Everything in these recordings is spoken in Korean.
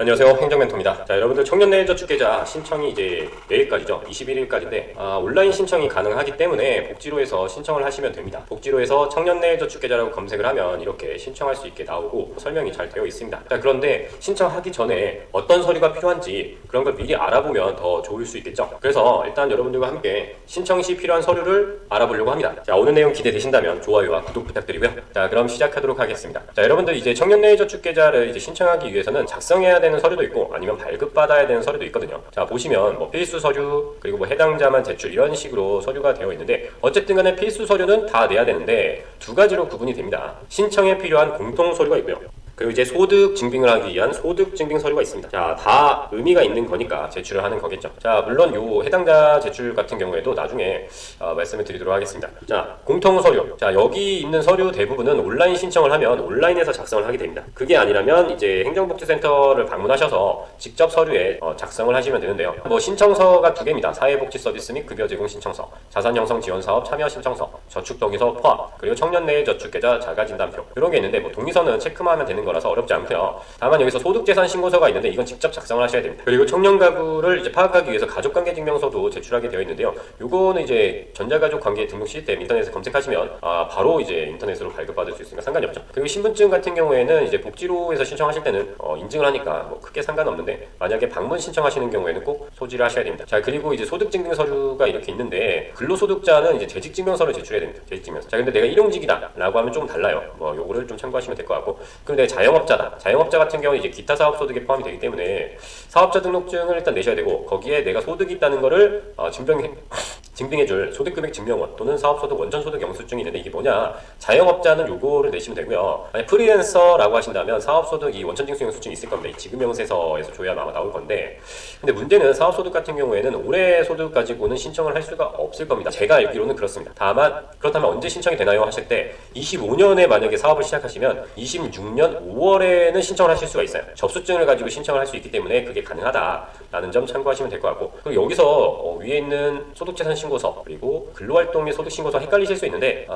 안녕하세요, 행정멘토입니다. 자, 여러분들 청년내일저축계좌 신청이 이제 내일까지죠. 21일까지인데 온라인 신청이 가능하기 때문에 복지로에서 신청을 하시면 됩니다. 복지로에서 청년내일저축계좌라고 검색을 하면 이렇게 신청할 수 있게 나오고 설명이 잘 되어 있습니다. 자, 그런데 신청하기 전에 어떤 서류가 필요한지 그런 걸 미리 알아보면 더 좋을 수 있겠죠. 그래서 일단 여러분들과 함께 신청 시 필요한 서류를 알아보려고 합니다. 자, 오늘 내용 기대되신다면 좋아요와 구독 부탁드리고요. 자, 그럼 시작하도록 하겠습니다. 자, 여러분들 이제 청년내일저축계좌를 이제 신청하기 위해서는 작성해야 되는 서류도 있고 아니면 발급받아야 되는 서류도 있거든요. 자, 보시면 뭐 필수 서류 그리고 뭐 해당자만 제출 이런 식으로 서류가 되어 있는데 어쨌든 간에 필수 서류는 다 내야 되는데 두 가지로 구분이 됩니다. 신청에 필요한 공통 서류가 있고요. 그리고 이제 소득 증빙을 하기 위한 소득 증빙 서류가 있습니다. 자, 다 의미가 있는 거니까 제출을 하는 거겠죠. 자, 물론 요 해당자 제출 같은 경우에도 나중에 말씀을 드리도록 하겠습니다. 자, 공통 서류. 자, 여기 있는 서류 대부분은 온라인 신청을 하면 온라인에서 작성을 하게 됩니다. 그게 아니라면 이제 행정복지센터를 방문하셔서 직접 서류에 작성을 하시면 되는데요. 뭐 신청서가 두 개입니다. 사회복지 서비스 및 급여 제공 신청서, 자산형성 지원 사업 참여 신청서, 저축 동의서 포함, 그리고 청년내일 저축계좌 자가진단표 이런 게 있는데 뭐 동의서는 체크만 하면 되는 거라서 어렵지 않고요. 다만 여기서 소득재산 신고서가 있는데 이건 직접 작성을 하셔야 됩니다. 그리고 청년가구를 이제 파악하기 위해서 가족관계증명서도 제출하게 되어 있는데요. 요거는 이제 전자가족관계 등록 시스템 인터넷에 검색하시면 바로 이제 인터넷으로 발급받을 수 있으니까 상관이 없죠. 그리고 신분증 같은 경우에는 이제 복지로에서 신청하실 때는 인증을 하니까 뭐 크게 상관없는데 만약에 방문 신청하시는 경우에는 꼭 소지를 하셔야 됩니다. 자, 그리고 이제 소득증빙 서류가 이렇게 있는데 근로소득자는 이제 재직증명서를 제출해야 됩니다. 재직증명서. 자, 근데 내가 일용직이다 라고 하면 좀 달라요. 뭐 요거를 좀 참고하시면 될 것 같고. 그럼 내가 자영업자다. 자영업자 같은 경우는 이제 기타 사업소득에 포함이 되기 때문에 사업자 등록증을 일단 내셔야 되고 거기에 내가 소득이 있다는 거를 증빙해줄 소득금액 증명원 또는 사업소득 원천소득 영수증이 있는데 이게 뭐냐? 자영업자는 요거를 내시면 되고요. 만약 프리랜서라고 하신다면 사업소득 이 원천징수 영수증이 있을 겁니다. 지급명세서에서 줘야 아마 나올 건데 근데 문제는 사업소득 같은 경우에는 올해 소득 가지고는 신청을 할 수가 없을 겁니다. 제가 알기로는 그렇습니다. 다만 그렇다면 언제 신청이 되나요? 하실 때 25년에 만약에 사업을 시작하시면 26년 5월에는 신청을 하실 수가 있어요. 접수증을 가지고 신청을 할 수 있기 때문에 그게 가능하다라는 점 참고하시면 될 것 같고 그리고 여기서 위에 있는 소득재산 신고서 그리고 근로활동 및 소득신고서 헷갈리실 수 있는데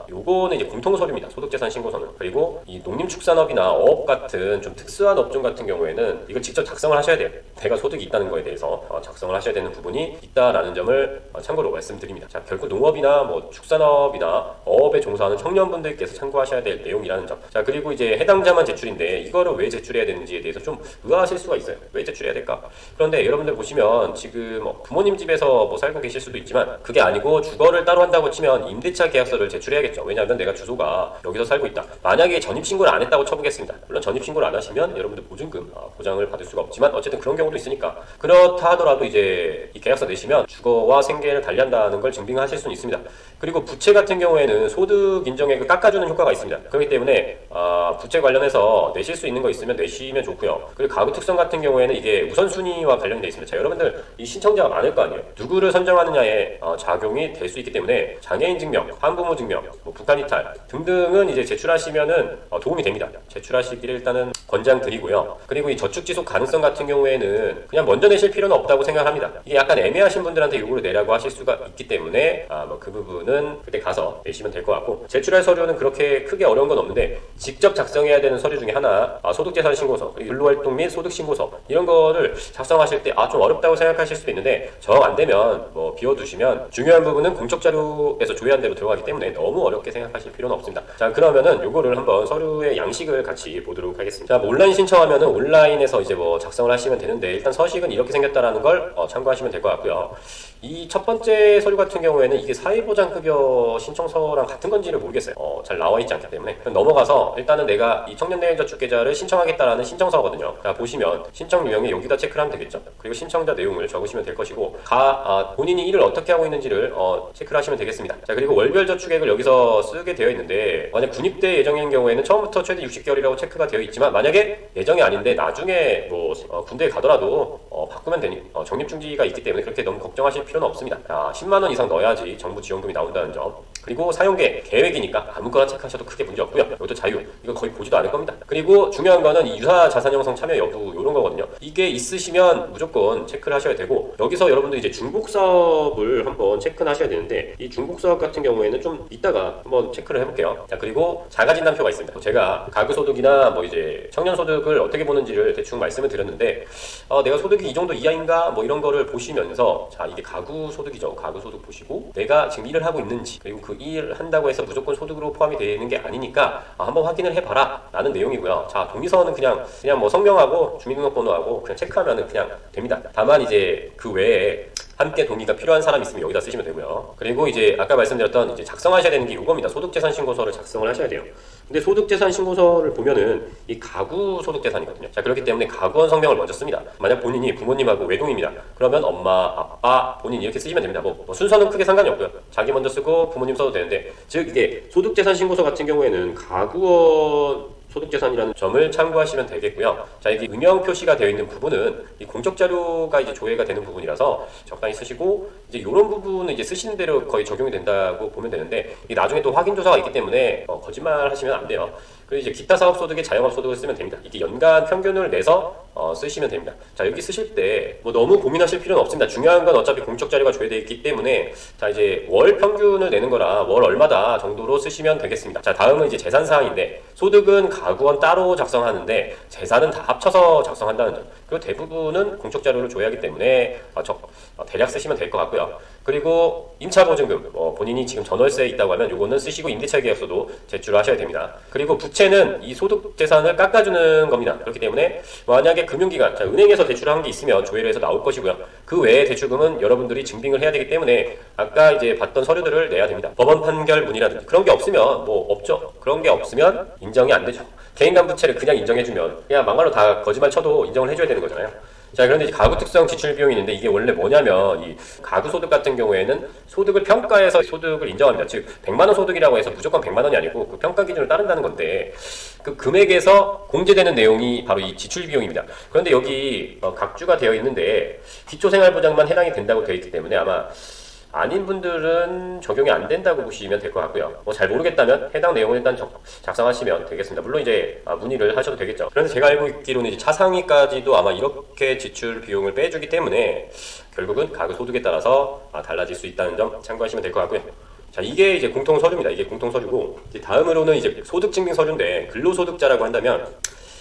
요거는 이제 공통서류입니다. 소득재산 신고서는. 그리고 이 농림축산업이나 어업 같은 좀 특수한 업종 같은 경우에는 이걸 직접 작성을 하셔야 돼요. 내가 소득이 있다는 거에 대해서 작성을 하셔야 되는 부분이 있다라는 점을 참고로 말씀드립니다. 자, 결코 농업이나 뭐 축산업이나 어업에 종사하는 청년분들께서 참고하셔야 될 내용이라는 점. 자, 그리고 이제 해당자만 제출인데 이거를 왜 제출해야 되는지에 대해서 좀 의아하실 수가 있어요. 왜 제출해야 될까? 그런데 여러분들 보시면 지금 부모님 집에서 뭐 살고 계실 수도 있지만 그게 아니고 주거를 따로 한다고 치면 임대차 계약서를 제출해야겠죠. 왜냐하면 내가 주소가 여기서 살고 있다. 만약에 전입신고를 안 했다고 쳐보겠습니다. 물론 전입신고를 안 하시면 여러분들 보증금 보장을 받을 수가 없지만 어쨌든 그런 경우도 있으니까 그렇다 하더라도 이제 이 계약서 내시면 주거와 생계를 달리한다는 걸 증빙하실 수는 있습니다. 그리고 부채 같은 경우에는 소득 인정액을 깎아주는 효과가 있습니다. 그렇기 때문에 부채 관련해서 내실 수 있는 거 있으면 내시면 좋고요. 그리고 가구 특성 같은 경우에는 이게 우선순위와 관련되어 있습니다. 자, 여러분들 이 신청자가 많을 거 아니에요. 누구를 선정하느냐에 작용이 될 수 있기 때문에 장애인 증명, 한부모 증명, 뭐 북한 이탈 등등은 이제 제출하시면은 도움이 됩니다. 제출하시기를 일단은 권장드리고요. 그리고 이 저축 지속 가능성 같은 경우에는 그냥 먼저 내실 필요는 없다고 생각합니다. 이게 약간 애매하신 분들한테 요구를 내라고 하실 수가 있기 때문에 뭐 그 부분은 그때 가서 내시면 될 것 같고 제출할 서류는 그렇게 크게 어려운 건 없는데 직접 작성해야 되는 서류 중에 하나 소득재산 신고서, 근로활동 및 소득 신고서 이런 거를 작성하실 때 좀 어렵다고 생각하실 수도 있는데 정 안 되면 뭐 비워두시면 중요한 부분은 공적 자료에서 조회한 대로 들어가기 때문에 너무 어렵게 생각하실 필요는 없습니다. 자, 그러면은 요거를 한번 서류의 양식을 같이 보도록 하겠습니다. 자, 뭐 온라인 신청하면은 온라인에서 이제 뭐 작성을 하시면 되는데 일단 서식은 이렇게 생겼다라는 걸 참고하시면 될 것 같고요. 이 첫 번째 서류 같은 경우에는 이게 사회보장급여 신청서랑 같은 건지를 모르겠어요. 잘 나와 있지 않기 때문에 넘어가서 일단은 내가 이 청년내일저축계좌를 신청하겠다라는 신청서거든요. 자, 보시면 신청 유형이 여기다 체크를 하면 되겠죠. 그리고 신청자 내용을 적으시면 될 것이고 본인이 일을 어떻게 하고 있는지를 체크를 하시면 되겠습니다. 자, 그리고 월별 저축액을 여기서 쓰게 되어 있는데 만약 군입대 예정인 경우에는 처음부터 최대 60개월이라고 체크가 되어 있지만 만약에 예정이 아닌데 나중에 뭐 군대에 가더라도 바꾸면 되니 적립중지가 있기 때문에 그렇게 너무 걱정하실 필요는 없습니다. 10만원 이상 넣어야지 정부 지원금이 나온다는 점 그리고 사용계 계획이니까 아무거나 체크하셔도 크게 문제 없고요. 이것도 자유. 이거 거의 보지도 않을 겁니다. 그리고 중요한 거는 이 유사 자산 형성 참여 여부 이런 거거든요. 이게 있으시면 무조건 체크를 하셔야 되고, 여기서 여러분들 이제 중복 사업을 한번 체크를 하셔야 되는데, 이 중복 사업 같은 경우에는 좀 이따가 한번 체크를 해볼게요. 자, 그리고 자가진단표가 있습니다. 제가 가구소득이나 뭐 이제 청년소득을 어떻게 보는지를 대충 말씀을 드렸는데, 내가 소득이 이 정도 이하인가 뭐 이런 거를 보시면서, 자, 이게 가구소득이죠. 가구소득 보시고 내가 지금 일을 하고 있는지, 그리고 그 일을 한다고 해서 무조건 소득으로 포함이 되는 게 아니니까 한번 확인을 해봐라 라는 내용이고요. 자, 동의서는 그냥 뭐 성명하고 주민등록번호하고 그냥 체크하면 그냥 됩니다. 다만 이제 그 외에 함께 동의가 필요한 사람이 있으면 여기다 쓰시면 되고요. 그리고 이제 아까 말씀드렸던 이제 작성하셔야 되는 게 이겁니다. 소득재산신고서를 작성을 하셔야 돼요. 근데 소득재산신고서를 보면은 이 가구소득재산이거든요. 자, 그렇기 때문에 가구원 성명을 먼저 씁니다. 만약 본인이 부모님하고 외동입니다. 그러면 엄마, 아빠, 본인 이렇게 쓰시면 됩니다. 뭐 순서는 크게 상관이 없고요. 자기 먼저 쓰고 부모님 써도 되는데, 즉 이게 소득재산신고서 같은 경우에는 가구원 소득재산이라는 점을 참고하시면 되겠고요. 자, 이게 음영 표시가 되어 있는 부분은 이 공적 자료가 이제 조회가 되는 부분이라서 적당히 쓰시고, 이제 이런 부분은 이제 쓰시는 대로 거의 적용이 된다고 보면 되는데, 이 나중에 또 확인 조사가 있기 때문에 거짓말 하시면 안 돼요. 그리고 이제 기타 사업 소득에 자영업 소득을 쓰면 됩니다. 이게 연간 평균을 내서 쓰시면 됩니다. 자, 여기 쓰실 때 뭐 너무 고민하실 필요는 없습니다. 중요한 건 어차피 공적 자료가 조회되어 있기 때문에, 자, 이제 월 평균을 내는 거라 월 얼마다 정도로 쓰시면 되겠습니다. 자, 다음은 이제 재산 사항인데, 소득은 가구원 따로 작성하는데 재산은 다 합쳐서 작성한다는 점. 그리고 대부분은 공적 자료를 조회하기 때문에 대략 쓰시면 될 것 같고요. 그리고 임차보증금, 본인이 지금 전월세에 있다고 하면 요거는 쓰시고, 임대차 계약서도 제출을 하셔야 됩니다. 그리고 부채는 이 소득재산을 깎아주는 겁니다. 그렇기 때문에 만약에 금융기관, 자, 은행에서 대출한 게 있으면 조회를 해서 나올 것이고요. 그 외에 대출금은 여러분들이 증빙을 해야 되기 때문에 아까 이제 봤던 서류들을 내야 됩니다. 법원 판결문이라든지 그런 게 없으면 뭐 없죠. 그런 게 없으면 인정이 안 되죠. 개인간부채를 그냥 인정해주면 그냥 막말로 다 거짓말 쳐도 인정을 해줘야 되는 거잖아요. 자, 그런데 이제 가구 특성 지출 비용이 있는데, 이게 원래 뭐냐면 이 가구 소득 같은 경우에는 소득을 평가해서 소득을 인정합니다. 즉 100만 원 소득이라고 해서 무조건 100만 원이 아니고 그 평가 기준을 따른다는 건데, 그 금액에서 공제되는 내용이 바로 이 지출 비용입니다. 그런데 여기 각주가 되어 있는데 기초생활보장만 해당이 된다고 되어 있기 때문에 아마 아닌 분들은 적용이 안 된다고 보시면 될 것 같고요. 뭐 잘 모르겠다면 해당 내용을 일단 작성하시면 되겠습니다. 물론 이제 문의를 하셔도 되겠죠. 그런데 제가 알고 있기로는 이제 차상위까지도 아마 이렇게 지출 비용을 빼주기 때문에 결국은 가구 소득에 따라서 달라질 수 있다는 점 참고하시면 될 것 같고요. 자, 이게 이제 공통 서류입니다. 이게 공통 서류고, 이제 다음으로는 이제 소득증빙 서류인데, 근로소득자라고 한다면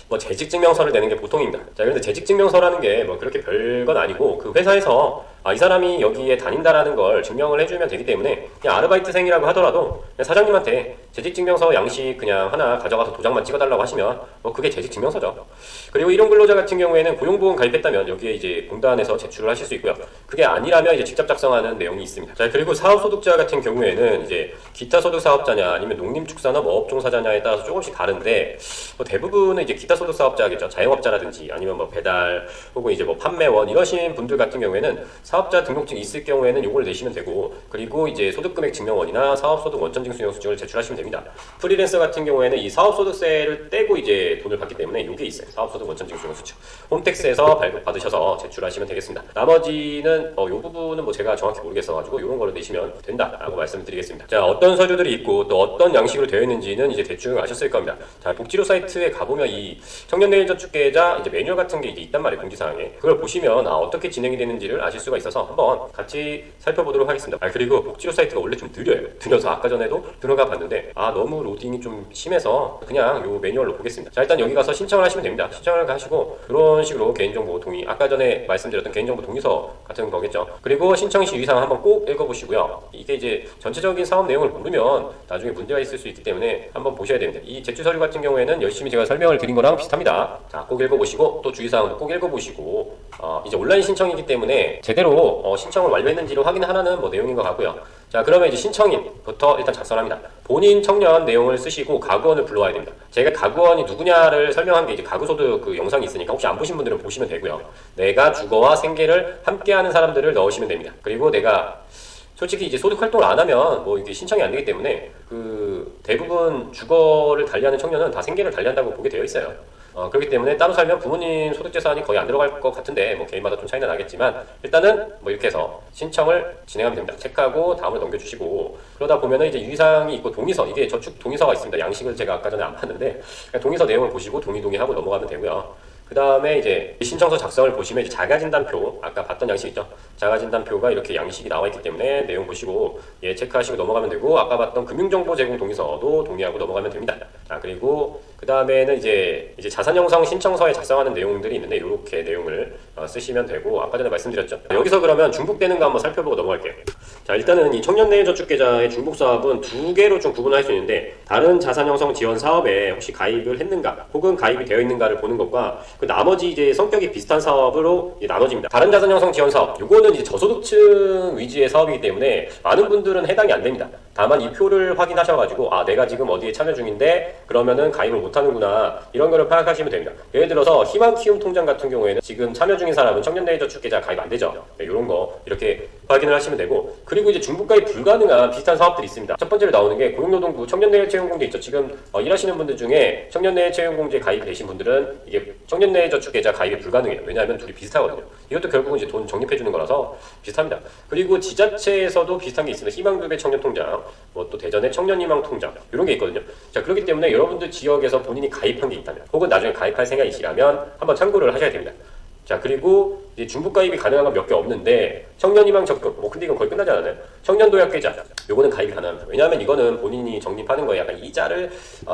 뭐 재직증명서를 내는 게 보통입니다. 자, 그런데 재직증명서라는 게 뭐 그렇게 별건 아니고, 그 회사에서 이 사람이 여기에 다닌다라는 걸 증명을 해주면 되기 때문에, 그냥 아르바이트생이라고 하더라도 그냥 사장님한테 재직증명서 양식 그냥 하나 가져가서 도장만 찍어달라고 하시면 뭐 그게 재직증명서죠. 그리고 이런 근로자 같은 경우에는 고용보험 가입했다면 여기에 이제 공단에서 제출을 하실 수 있고요. 그게 아니라면 이제 직접 작성하는 내용이 있습니다. 자, 그리고 사업소득자 같은 경우에는 이제 기타 소득 사업자냐 아니면 농림축산업 어업종사자냐에 따라서 조금씩 다른데, 뭐 대부분은 이제 기타 소득 사업자겠죠. 자영업자라든지 아니면 뭐 배달 혹은 이제 뭐 판매원 이러신 분들 같은 경우에는 사업자 등록증이 있을 경우에는 요걸 내시면 되고, 그리고 이제 소득금액 증명원이나 사업소득 원천징 수령수증을 제출하시면 됩니다. 프리랜서 같은 경우에는 이 사업소득세를 떼고 이제 돈을 받기 때문에 요게 있어요. 사업소득 원천징 수령수증. 홈택스에서 발급 받으셔서 제출하시면 되겠습니다. 나머지는 요 부분은 뭐 제가 정확히 모르겠어가지고 요런 거를 내시면 된다라고 말씀을 드리겠습니다. 자, 어떤 서류들이 있고 또 어떤 양식으로 되어 있는지는 이제 대충 아셨을 겁니다. 자, 복지로 사이트에 가보면 이 청년내일저축계좌 이제 매뉴얼 같은 게 이제 있단 말이에요. 공지사항에. 그걸 보시면 어떻게 진행이 되는지를 아실 수가 있어서 한번 같이 살펴보도록 하겠습니다. 그리고 복지로 사이트가 원래 좀 느려요. 느려서 아까 전에도 들어가 봤는데 너무 로딩이 좀 심해서 그냥 요 매뉴얼로 보겠습니다. 자, 일단 여기 가서 신청을 하시면 됩니다. 신청을 하시고 이런 식으로 개인정보 동의, 아까 전에 말씀드렸던 개인정보 동의서 같은 거겠죠. 그리고 신청 시 유의사항 한번 꼭 읽어보시고요. 이게 이제 전체적인 사업 내용을 모르면 나중에 문제가 있을 수 있기 때문에 한번 보셔야 됩니다. 이 제출 서류 같은 경우에는 열심히 제가 설명을 드린 거랑 비슷합니다. 자, 꼭 읽어보시고 또 주의사항도 꼭 읽어보시고 이제 온라인 신청이기 때문에 제대로 신청을 완료했는지를 확인하라는 뭐 내용인 것 같고요. 자, 그러면 이제 신청인부터 일단 작성합니다. 본인 청년 내용을 쓰시고 가구원을 불러와야 됩니다. 제가 가구원이 누구냐를 설명한 게 이제 가구소득 그 영상이 있으니까 혹시 안 보신 분들은 보시면 되고요. 내가 주거와 생계를 함께하는 사람들을 넣으시면 됩니다. 그리고 내가 솔직히 이제 소득 활동을 안 하면 뭐 이게 신청이 안 되기 때문에 그 대부분 주거를 달리하는 청년은 다 생계를 달리한다고 보게 되어 있어요. 그렇기 때문에 따로 살면 부모님 소득재산이 거의 안 들어갈 것 같은데 뭐 개인마다 좀 차이는 나겠지만 일단은 뭐 이렇게 해서 신청을 진행하면 됩니다. 체크하고 다음을 넘겨주시고 그러다 보면은 이제 유의사항이 있고 동의서 이게 저축 동의서가 있습니다. 양식을 제가 아까 전에 안 봤는데 동의서 내용을 보시고 동의하고 넘어가면 되고요. 그 다음에 이제 신청서 작성을 보시면 이제 자가진단표 아까 봤던 양식 있죠. 자가진단표가 이렇게 양식이 나와 있기 때문에 내용 보시고 예 체크하시고 넘어가면 되고 아까 봤던 금융정보 제공 동의서도 동의하고 넘어가면 됩니다. 자 그리고 그 다음에는 이제 자산형성 신청서에 작성하는 내용들이 있는데 이렇게 내용을 쓰시면 되고 아까 전에 말씀드렸죠. 여기서 그러면 중복되는 거 한번 살펴보고 넘어갈게요. 자 일단은 이 청년내일저축계좌의 중복사업은 두 개로 좀 구분할 수 있는데 다른 자산형성 지원 사업에 혹시 가입을 했는가 혹은 가입이 되어 있는가를 보는 것과 그 나머지 이제 성격이 비슷한 사업으로 나눠집니다. 다른 자산형성 지원 사업 요거는 이제 저소득층 위주의 사업이기 때문에 많은 분들은 해당이 안 됩니다. 다만 이 표를 확인하셔가지고 아 내가 지금 어디에 참여 중인데 그러면은 가입을 못하는구나 이런 거를 파악하시면 됩니다. 예를 들어서 희망키움 통장 같은 경우에는 지금 참여 중인 사람은 청년내일저축계좌 가입 안 되죠. 네, 이런 거 이렇게 확인을 하시면 되고 그리고 이제 중복가입 불가능한 비슷한 사업들이 있습니다. 첫 번째로 나오는 게 고용노동부 청년내일채용공제 있죠. 지금 일하시는 분들 중에 청년내일채용공제 가입되신 분들은 이게 청년내일저축계좌 가입이 불가능해요. 왜냐하면 둘이 비슷하거든요. 이것도 결국은 이제 돈 적립해주는 거라서 비슷합니다. 그리고 지자체에서도 비슷한 게 있습니다. 희망두배 청년통장, 뭐 또 대전의 청년희망통장 이런 게 있거든요. 자 그렇기 때문에 여러분들 지역에서 본인이 가입한 게 있다면 혹은 나중에 가입할 생각이시라면 한번 참고를 하셔야 됩니다. 자 그리고 이제 중복가입이 가능한 건 몇 개 없는데 청년희망 적금 뭐 근데 이건 거의 끝나지 않았나요? 청년도약계좌 요거는 가입이 가능합니다. 왜냐하면 이거는 본인이 적립하는 거에 약간 이자를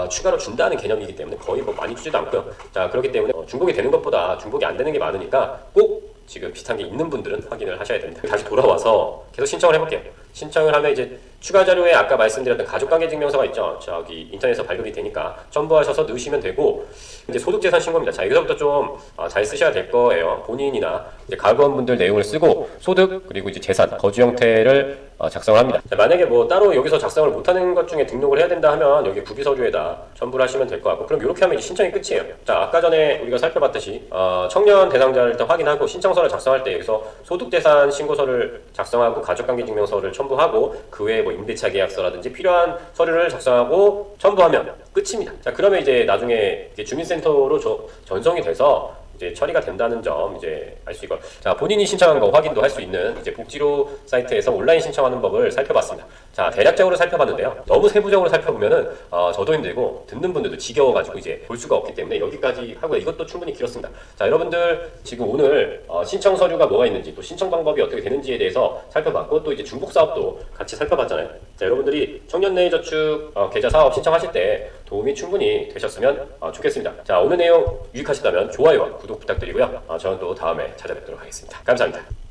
추가로 준다는 개념이기 때문에 거의 뭐 많이 주지도 않고요. 자 그렇기 때문에 중복이 되는 것보다 중복이 안 되는 게 많으니까 꼭 지금 비슷한 게 있는 분들은 확인을 하셔야 됩니다. 다시 돌아와서 계속 신청을 해볼게요. 신청을 하면 이제 추가 자료에 아까 말씀드렸던 가족관계증명서가 있죠. 저기 인터넷에서 발급이 되니까 첨부하셔서 넣으시면 되고 이제 소득재산 신고입니다. 자 여기서부터 좀 잘 쓰셔야 될 거예요. 본인이나 이제 가구원분들 내용을 쓰고 소득 그리고 이제 재산 거주 형태를 작성을 합니다. 자, 만약에 뭐 따로 여기서 작성을 못하는 것 중에 등록을 해야 된다 하면 여기 구비서류에다 첨부를 하시면 될 것 같고 그럼 이렇게 하면 이제 신청이 끝이에요. 자 아까 전에 우리가 살펴봤듯이 청년 대상자를 일단 확인하고 신청서를 작성할 때 여기서 소득재산 신고서를 작성하고 가족관계증명서를 첨부하고 그 외에 뭐 임대차 계약서라든지 필요한 서류를 작성하고 첨부하면 끝입니다. 자 그러면 이제 나중에 주민센터로 전송이 돼서 이제 처리가 된다는 점 이제 알 수 있고 자 본인이 신청한 거 확인도 할 수 있는 이제 복지로 사이트에서 온라인 신청하는 법을 살펴봤습니다. 자 대략적으로 살펴봤는데요. 너무 세부적으로 살펴보면은 저도 힘들고 듣는 분들도 지겨워가지고 이제 볼 수가 없기 때문에 여기까지 하고요. 이것도 충분히 길었습니다. 자 여러분들 지금 오늘 신청 서류가 뭐가 있는지 또 신청 방법이 어떻게 되는지에 대해서 살펴봤고 또 이제 중복 사업도 같이 살펴봤잖아요. 자 여러분들이 청년내일저축 계좌 사업 신청하실 때 도움이 충분히 되셨으면 좋겠습니다. 자 오늘 내용 유익하셨다면 좋아요와 구독 부탁드리고요. 저는 또 다음에 찾아뵙도록 하겠습니다. 감사합니다.